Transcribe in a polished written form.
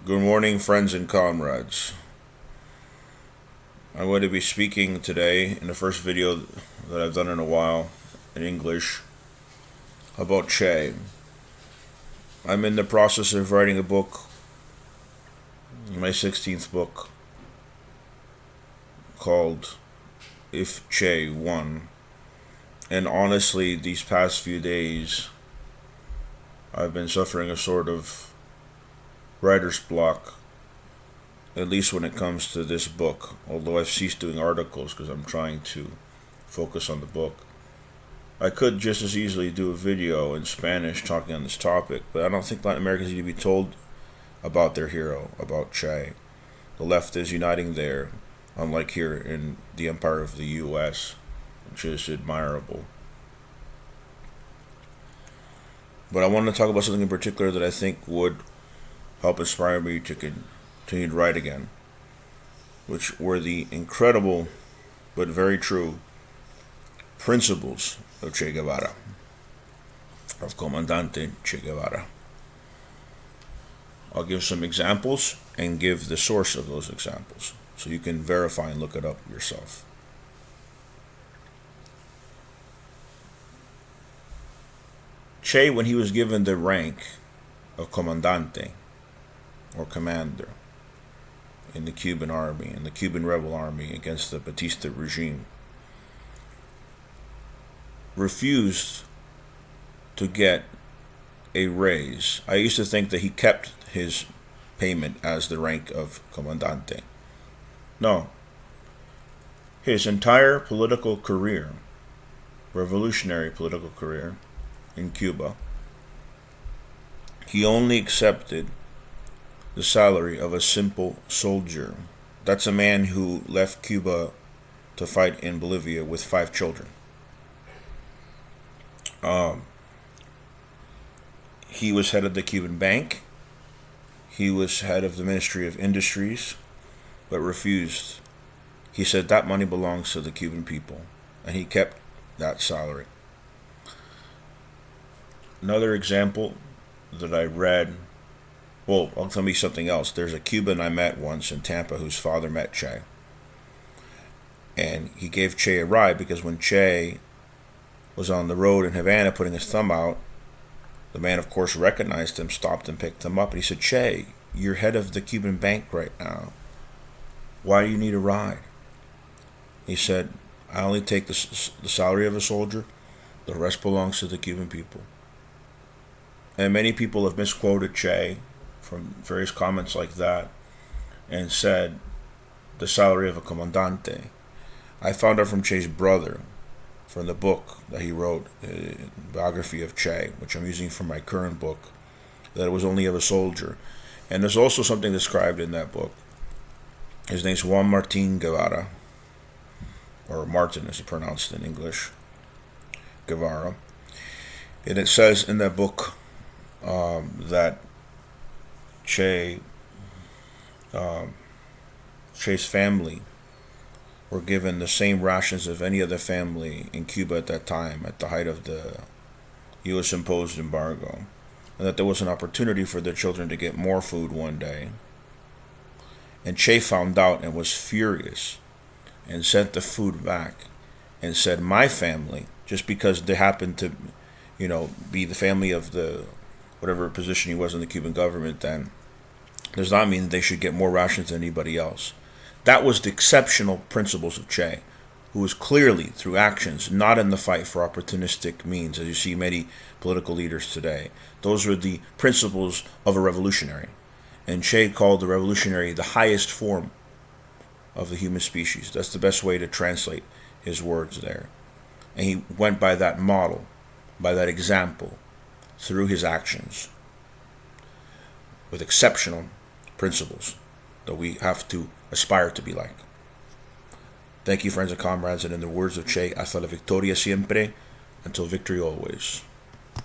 Good morning, friends and comrades. I'm going to be speaking today in the first video that I've done in a while in English about Che. I'm in the process of writing a book, my 16th book, called If Che Won. And honestly, these past few days, I've been suffering a sort of writer's block, at least when it comes to this book, although I've ceased doing articles because I'm trying to focus on the book. I could just as easily do a video in Spanish talking on this topic, but I don't think Latin Americans need to be told about their hero, about Che. The left is uniting there, unlike here in the empire of the U.S., which is admirable. But I want to talk about something in particular that I think would help inspire me to continue to write again, which were the incredible but very true principles of Che Guevara, of Comandante Che Guevara. I'll give some examples and give the source of those examples so you can verify and look it up yourself. Che, when he was given the rank of Comandante, or commander, in the Cuban army, in the Cuban rebel army against the Batista regime, refused to get a raise. I used to think that he kept his payment as the rank of Comandante. No. His entire political career, revolutionary political career in Cuba, he only accepted the salary of a simple soldier. That's a man who left Cuba to fight in Bolivia with 5 children. He was head of the Cuban Bank. He was head of the Ministry of Industries, but refused. He said that money belongs to the Cuban people, and he kept that salary. Another example that I read, well, I'll tell me something else. There's a Cuban I met once in Tampa whose father met Che. And he gave Che a ride because when Che was on the road in Havana putting his thumb out, the man, of course, recognized him, stopped and picked him up. And he said, "Che, you're head of the Cuban bank right now. Why do you need a ride?" He said, "I only take the salary of a soldier. The rest belongs to the Cuban people." And many people have misquoted Che from various comments like that and said the salary of a comandante. I found out from Che's brother, from the book that he wrote, biography of Che, which I'm using for my current book, that it was only of a soldier. And there's also something described in that book. His name's Juan Martin Guevara, or Martin as it's pronounced in English, Guevara. And it says in that book that Che's family were given the same rations of any other family in Cuba at that time, at the height of the U.S. imposed embargo, and that there was an opportunity for their children to get more food one day. And Che found out and was furious and sent the food back and said, "My family," just because they happened to, be the family of the whatever position he was in the Cuban government then, does not mean that they should get more rations than anybody else. That was the exceptional principles of Che, who was clearly, through actions, not in the fight for opportunistic means, as you see many political leaders today. Those were the principles of a revolutionary. And Che called the revolutionary the highest form of the human species. That's the best way to translate his words there. And he went by that model, by that example, through his actions, with exceptional principles that we have to aspire to be like. Thank you, friends and comrades, and in the words of Che, hasta la victoria siempre, until victory always.